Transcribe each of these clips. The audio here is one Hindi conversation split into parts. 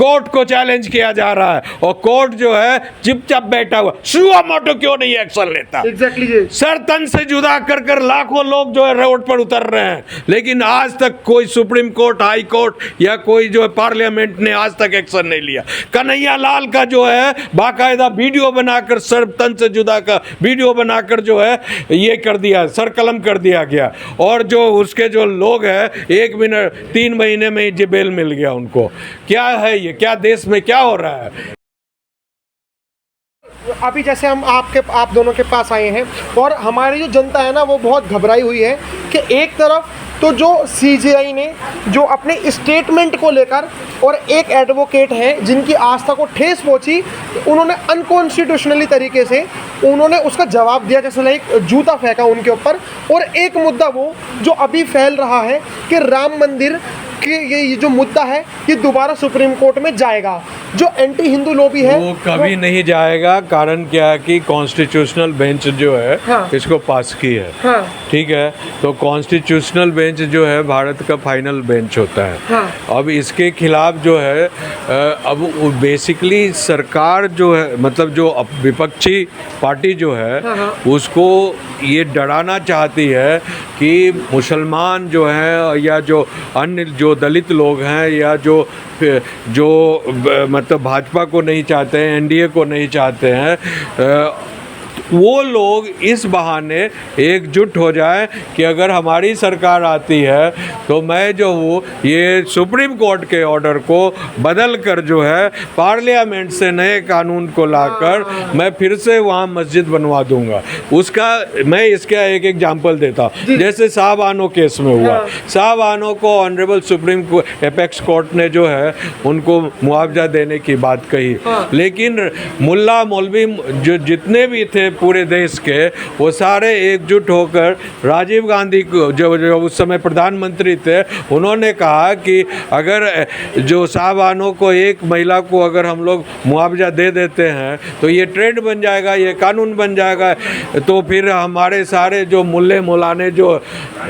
कोर्ट को चैलेंज किया जा रहा है और कोर्ट जो है चुपचाप बैठा हुआ, सुओ मोटो क्यों नहीं एक्शन लेता? एग्जैक्टली जी। सर तन से जुदा कर कर लाखों लोग जो है रोड पर उतर रहे हैं, लेकिन आज तक कोई सुप्रीम कोर्ट, हाई कोर्ट या कोई जो है पार्लियामेंट ने आज तक एक्शन नहीं लिया। कन्हैया लाल का जो है बाकायदा वीडियो बनाकर, सर तन से जुदा का वीडियो बनाकर जो है ये कर दिया, सरकलम कर दिया गया, और जो उसके जो लोग हैं 1 मिनट 3 महीने में ही बेल मिल गया उनको। क्या है ये? क्या देश में क्या हो रहा है? अभी जैसे हम आप दोनों के पास आए हैं और हमारी जो जनता है ना वो बहुत घबराई हुई है कि एक तरफ तो जो सीजेआई ने जो अपने स्टेटमेंट को लेकर, और एक एडवोकेट हैं जिनकी आस्था को ठेस पहुंची, उन्होंने अनकॉन्स्टिट्यूशनली तरीके से उन्होंने उसका जवाब दिया, जैसे लाइक जूता फेंका उनके ऊपर। और एक मुद्दा वो जो अभी फैल रहा है कि राम मंदिर कि ये जो मुद्दा है ये दोबारा सुप्रीम कोर्ट में जाएगा, जो एंटी हिंदू लॉबी है वो कभी नहीं जाएगा। कारण क्या है कि कॉन्स्टिट्यूशनल बेंच जो है हाँ। इसको पास की है। हाँ। ठीक है, तो कॉन्स्टिट्यूशनल बेंच जो है भारत का फाइनल बेंच होता है। हाँ। अब इसके खिलाफ जो है अब बेसिकली सरकार जो है, मतलब जो विपक्षी पार्टी जो है हाँ। उसको ये डराना चाहती है कि मुसलमान जो हैं या जो अन्य जो दलित लोग हैं या जो मतलब भाजपा को नहीं चाहते हैं, एनडीए को नहीं चाहते हैं, वो लोग इस बहाने एकजुट हो जाए कि अगर हमारी सरकार आती है तो मैं जो हूँ ये सुप्रीम कोर्ट के ऑर्डर को बदल कर जो है पार्लियामेंट से नए कानून को लाकर मैं फिर से वहाँ मस्जिद बनवा दूंगा। उसका मैं इसका एक एग्जांपल देता हूँ। जैसे साहबानो केस में हुआ, साहबानो को ऑनरेबल सुप्रीम एपेक्स कोर्ट ने जो है उनको मुआवजा देने की बात कही, लेकिन मुल्ला मौलवी जो जितने भी थे पूरे देश के, वो सारे एकजुट होकर राजीव गांधी को जो उस समय प्रधानमंत्री थे, उन्होंने कहा कि अगर जो साहबानों को, एक महिला को अगर हम लोग मुआवजा दे देते हैं तो ये ट्रेंड बन जाएगा, ये कानून बन जाएगा, तो फिर हमारे सारे जो मुल्ले मुलाने जो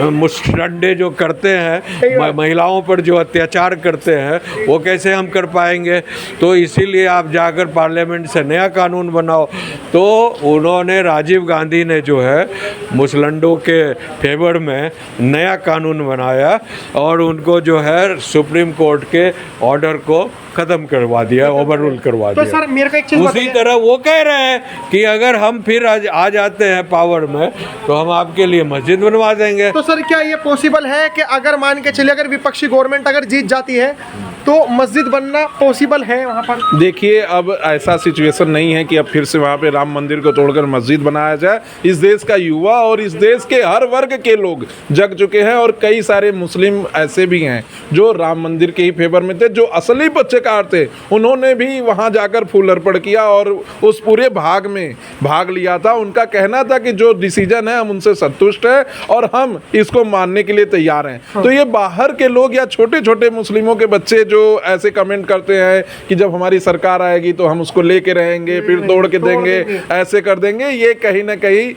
मुस्टंडे जो करते हैं, महिलाओं पर जो अत्याचार करते हैं, वो कैसे हम कर पाएंगे? तो इसीलिए आप जाकर पार्लियामेंट से नया कानून बनाओ। तो उन्होंने, राजीव गांधी ने जो है मुसलंडों के फेवर में नया कानून बनाया और उनको जो है सुप्रीम कोर्ट के ऑर्डर को ख़त्म करवा दिया, ओवर रूल करवा दिया। तो सर मेरे को एक चीज़ उसी तरह वो कह रहे हैं कि अगर हम फिर आ जाते हैं पावर में तो हम आपके लिए मस्जिद बनवा देंगे। तो सर क्या ये पॉसिबल है कि अगर मान के चलिए अगर विपक्षी गवर्नमेंट अगर जीत जाती है तो मस्जिद बनना पॉसिबल है वहाँ पर? देखिए, अब ऐसा सिचुएशन नहीं है कि अब फिर से वहाँ पे राम मंदिर को तोड़कर मस्जिद बनाया जाए। इस देश का युवा और इस देश के हर वर्ग के लोग जग चुके हैं और कई सारे मुस्लिम ऐसे भी हैं जो राम मंदिर के ही फेवर में थे, जो असली पक्षकार थे। उन्होंने भी वहाँ जाकर फूल अर्पण किया और उस पूरे भाग में भाग लिया था। उनका कहना था कि जो डिसीजन है हम उनसे संतुष्ट हैं और हम इसको मानने के लिए तैयार हैं। तो ये बाहर के लोग या छोटे छोटे मुस्लिमों के बच्चे जो ऐसे कमेंट करते हैं कि जब हमारी सरकार आएगी तो हम उसको लेके रहेंगे, फिर तोड़ के देंगे, ऐसे कर देंगे, ये कहीं ना कहीं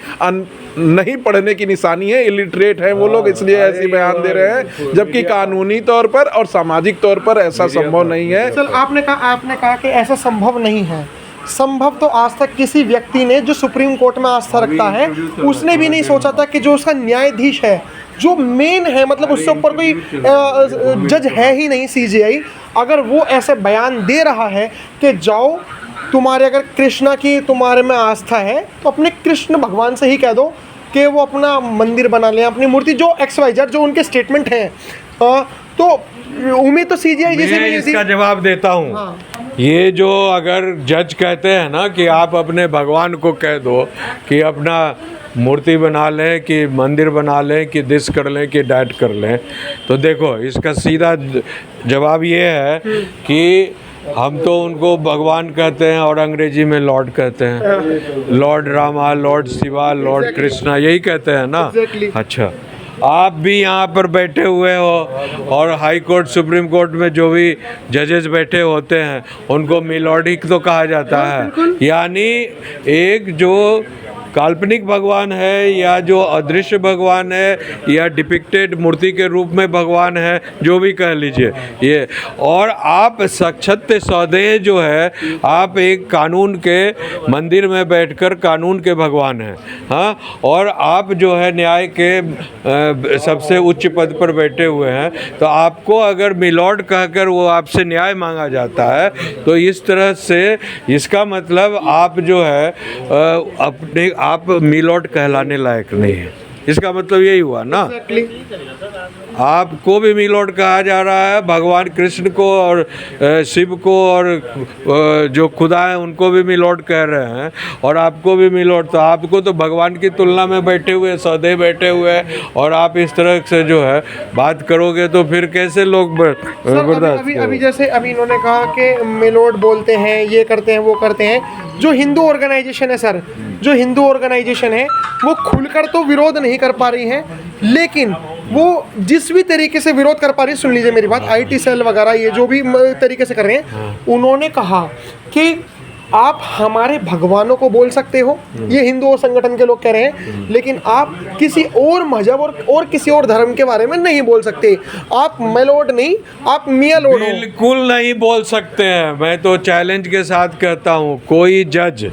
नहीं पढ़ने की निशानी है। इलिटरेट हैं वो लोग, इसलिए ऐसी बयान दे रहे हैं, जबकि कानूनी तौर पर और सामाजिक तौर पर ऐसा संभव नहीं है। सर आपने कहा कि ऐसा संभव नहीं है। संभव तो आज तक किसी व्यक्ति ने जो सुप्रीम कोर्ट में आस्था रखता है उसने भी नहीं सोचा था कि जो उसका न्यायाधीश है, जो मेन है, मतलब उससे ऊपर कोई जज है ही नहीं सीजेआई, अगर वो ऐसे बयान दे रहा है कि जाओ तुम्हारे अगर कृष्णा की तुम्हारे में आस्था है तो अपने कृष्ण भगवान से ही कह दो कि वो अपना मंदिर बना लें, अपनी मूर्ति, जो XYZ जो उनके स्टेटमेंट हैं, तो उम्मीद तो सीजीआई जैसे मैं इसका जवाब देता हूँ। हाँ। ये जो अगर जज कहते हैं ना कि आप अपने भगवान को कह दो कि अपना मूर्ति बना लें, कि मंदिर बना लें, कि दिस कर लें, कि डैट कर लें, तो देखो इसका सीधा जवाब ये है कि हम तो उनको भगवान कहते हैं और अंग्रेजी में लॉर्ड कहते हैं। Lord Rama, Lord Shiva, Lord Krishna, यही कहते हैं ना। अच्छा, आप भी यहाँ पर बैठे हुए हो और हाई कोर्ट, सुप्रीम कोर्ट में जो भी जजेस बैठे होते हैं उनको मिलॉर्डिक तो कहा जाता है। यानी एक जो काल्पनिक भगवान है या जो अदृश्य भगवान है या डिपिक्टेड मूर्ति के रूप में भगवान है, जो भी कह लीजिए ये। और आप सक्षत्य सौदे जो है, आप एक कानून के मंदिर में बैठकर कानून के भगवान हैं, हाँ, और आप जो है न्याय के सबसे उच्च पद पर बैठे हुए हैं। तो आपको अगर मिलॉर्ड कहकर वो आपसे न्याय मांगा जाता है तो इस तरह से इसका मतलब आप जो है अपने आप मिलॉर्ड कहलाने लायक नहीं है। इसका मतलब यही हुआ ना, आपको भी मिलॉर्ड कहा जा रहा है, भगवान कृष्ण को और शिव को और जो खुदा हैं उनको भी मिलॉर्ड कह रहे हैं, और आपको भी मिलॉर्ड। तो आपको तो भगवान की तुलना में बैठे हुए सौदे बैठे हुए हैं, और आप इस तरह से जो है बात करोगे तो फिर कैसे लोग बर्दाश्त अभी जैसे अभी इन्होंने कहा कि मिलॉर्ड बोलते हैं, ये करते हैं, वो करते हैं। जो हिंदू ऑर्गेनाइजेशन है सर, जो हिंदू ऑर्गेनाइजेशन है वो खुलकर तो विरोध नहीं कर पा रही हैं, लेकिन वो जिस भी तरीके से विरोध कर पा रही है, सुन लीजिए मेरी बात, आईटी सेल वगैरह ये जो भी तरीके से कर रहे हैं, उन्होंने कहा कि आप हमारे भगवानों को बोल सकते हो, ये हिंदू संगठन के लोग कह रहे हैं, लेकिन आप किसी और मजहब और किसी और धर्म के बारे में नहीं बोल सकते। आप मेलॉर्ड नहीं, आप मियां लॉर्ड हो। बिल्कुल नहीं बोल सकते हैं। मैं तो चैलेंज के साथ कहता हूँ, कोई जज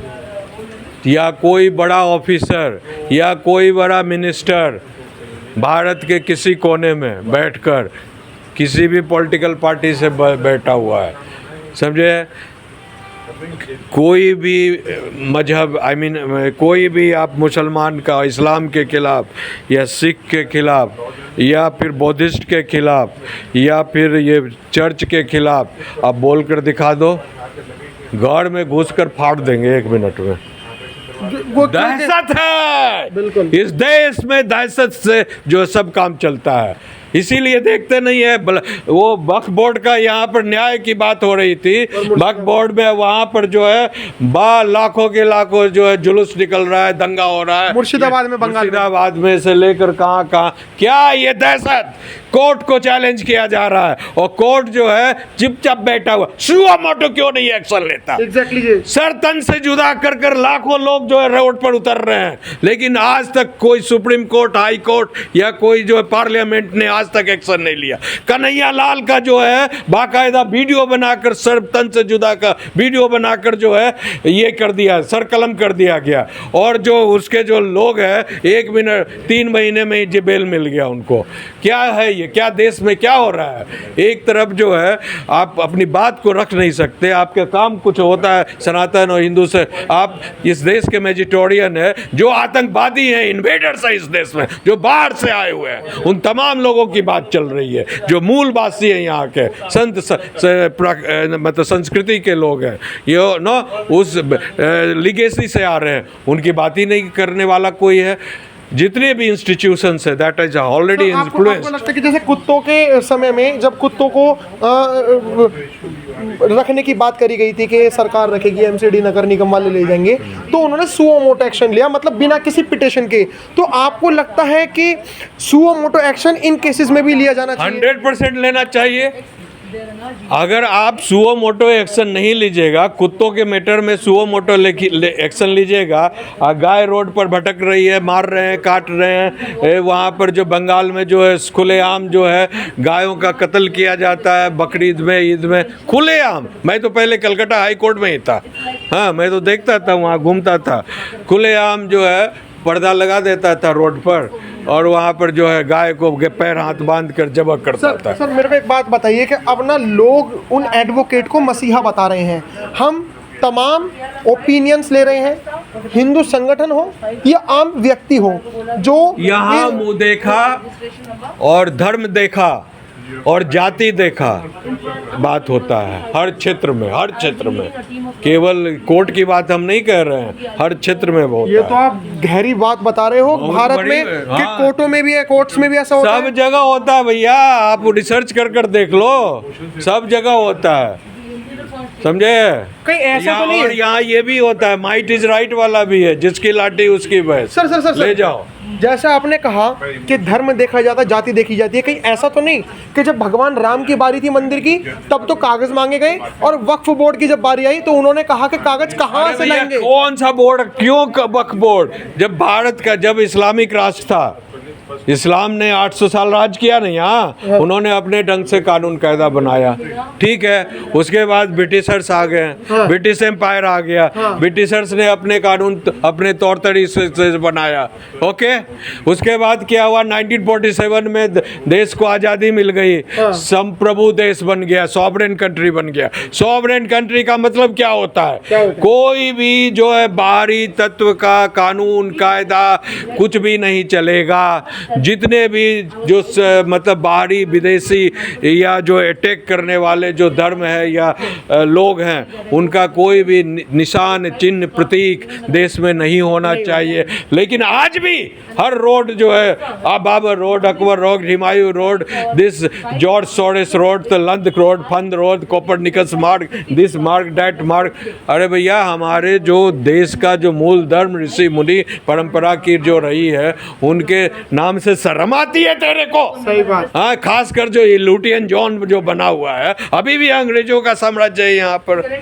या कोई बड़ा ऑफिसर या कोई बड़ा मिनिस्टर भारत के किसी कोने में बैठकर किसी भी पॉलिटिकल पार्टी से बैठा हुआ है, समझे, कोई भी मजहब कोई भी आप मुसलमान का इस्लाम के खिलाफ या सिख के खिलाफ या फिर बौद्धिस्ट के खिलाफ या फिर ये चर्च के खिलाफ आप बोल कर दिखा दो, घर में घुसकर फाड़ देंगे 1 मिनट में। दहशत है, बिल्कुल इस देश में दहशत से जो सब काम चलता है। इसीलिए देखते नहीं है, वो वक्फ बोर्ड का यहाँ पर न्याय की बात हो रही थी, वक्फ बोर्ड में वहाँ पर जो है लाखों के लाखों जो है जुलूस निकल रहा है, दंगा हो रहा है मुर्शिदाबाद में, मुर्शिदाबाद में से लेकर कहाँ कहाँ, क्या ये दहशत। कोर्ट को चैलेंज किया जा रहा है और कोर्ट जो है चुपचाप बैठा हुआ, सुओ मोटो क्यों नहीं एक्शन लेता। एग्जैक्टली सर तन से जुदा कर लाखों लोग जो है रोड पर उतर रहे हैं, लेकिन आज तक कोई सुप्रीम कोर्ट, हाई कोर्ट या कोई जो है पार्लियामेंट ने आज तक एक्शन नहीं लिया। कन्हैया लाल का जो है बाकायदा वीडियो बनाकर, सर तन से जुदा का वीडियो बनाकर जो है ये कर दिया, सर कलम कर दिया गया, और जो उसके जो लोग हैं 3 महीने में ही जेल मिल गया उनको। क्या है ये, क्या देश में क्या हो रहा है। एक तरफ जो है आप अपनी बात को रख नहीं सकते, आपका काम कुछ होता है सनातन और हिंदू से, आप इस देश के मेजिटोरियन है, जो आतंकवादी हैं, इन्वेडर्स है इस देश में, जो बाहर से आए हुए हैं, उन तमाम लोगों की बात चल रही है, जो मूलवासी हैं यहाँ के, मतलब संस्कृति के लोग हैं, ये नो उस लिगेसी से आ रहे हैं, उनकी बात ही नहीं करने वाला कोई है। जितने भी इंस्टीट्यूशंस है दैट इज ऑलरेडी इन्फ्लुएंस्ड। आपको लगता है कि जैसे कुत्तों के समय में जब कुत्तों को रखने की बात करी गई थी कि सरकार रखेगी, एमसीडी नगर निगम वाले ले जाएंगे, तो उन्होंने सुओ मोटो एक्शन लिया, मतलब बिना किसी पिटिशन के। तो आपको लगता है कि suo motu action in cases में भी लिया जाना चाहिए? 100% लेना चाहिए। अगर आप सुओ मोटो एक्शन नहीं लीजिएगा, कुत्तों के मैटर में सुओ मोटो एक्शन लीजिएगा, गाय रोड पर भटक रही है, मार रहे हैं, काट रहे हैं, वहाँ पर जो बंगाल में जो है खुलेआम जो है गायों का कत्ल किया जाता है, बकरीद में, ईद में, खुलेआम। मैं तो पहले कलकत्ता हाई कोर्ट में ही था, हाँ, मैं तो देखता था, वहाँ घूमता था, खुलेआम जो है पर्दा लगा देता था रोड पर, और वहाँ पर जो है गाय को पैर हाथ बांध कर जबह करता था। सर मेरे को एक बात बताइए कि अब ना लोग उन एडवोकेट को मसीहा बता रहे हैं, हम तमाम ओपिनियंस ले रहे हैं, हिंदू संगठन हो या आम व्यक्ति हो, जो यहाँ मुँह देखा और धर्म देखा और जाति देखा बात होता है हर क्षेत्र में, हर क्षेत्र में, केवल कोर्ट की बात हम नहीं कह रहे हैं, हर क्षेत्र में बहुत। ये तो आप गहरी बात बता रहे हो। भारत में कि कोर्टों में भी है, कोर्ट्स में भी ऐसा होता है, सब जगह होता है भैया, आप रिसर्च कर देख लो, सब जगह होता है, समझे। कहीं ऐसा तो नहीं है? यहाँ ये भी होता है, माइट इज राइट वाला भी है, जिसकी लाठी उसकी भैंस। सर ले जाओ। जैसे आपने कहा कि धर्म देखा जाता है, जाति देखी जाती है, कहीं ऐसा तो नहीं कि जब भगवान राम की बारी थी मंदिर की तब तो कागज मांगे गए और वक्फ बोर्ड की जब बारी आई तो उन्होंने कहा कि कागज कहाँ से भैया, लाएंगे? कौन सा बोर्ड, क्यों वक्फ बोर्ड? जब भारत का जब इस्लामिक राष्ट्र था, इस्लाम ने 800 साल राज किया नहीं, हाँ उन्होंने अपने ढंग से कानून कायदा बनाया, ठीक है। उसके बाद ब्रिटिशर्स आ गए, ब्रिटिश एम्पायर आ गया, ब्रिटिशर्स ने अपने कानून अपने तौर तरीके से बनाया, ओके। उसके बाद क्या हुआ, 1947 में देश को आज़ादी मिल गई, संप्रभु देश बन गया, सॉवरेन कंट्री बन गया। सॉवरेन कंट्री का मतलब क्या होता है? कोई भी जो है बाहरी तत्व का कानून कायदा कुछ भी नहीं चलेगा। जितने भी जो मतलब बाहरी विदेशी या जो अटैक करने वाले जो धर्म है या लोग हैं, उनका कोई भी निशान चिन्ह प्रतीक देश में नहीं होना चाहिए। लेकिन आज भी हर रोड जो है, Babar road, Akbar road, Humayun road, this George Soros road, तलंद रोड, फंद रोड, कोपरनिकस मार्ग, दिस मार्ग, दैट मार्ग। अरे भैया, हमारे जो देश का जो मूल धर्म ऋषि मुनि परंपरा की जो रही है, उनके नाम से शर्म आती है तेरे को? सही बात। हाँ, खासकर जो ये लुटियन जॉन जो बना हुआ है, अभी भी अंग्रेजों का साम्राज्य है यहाँ पर।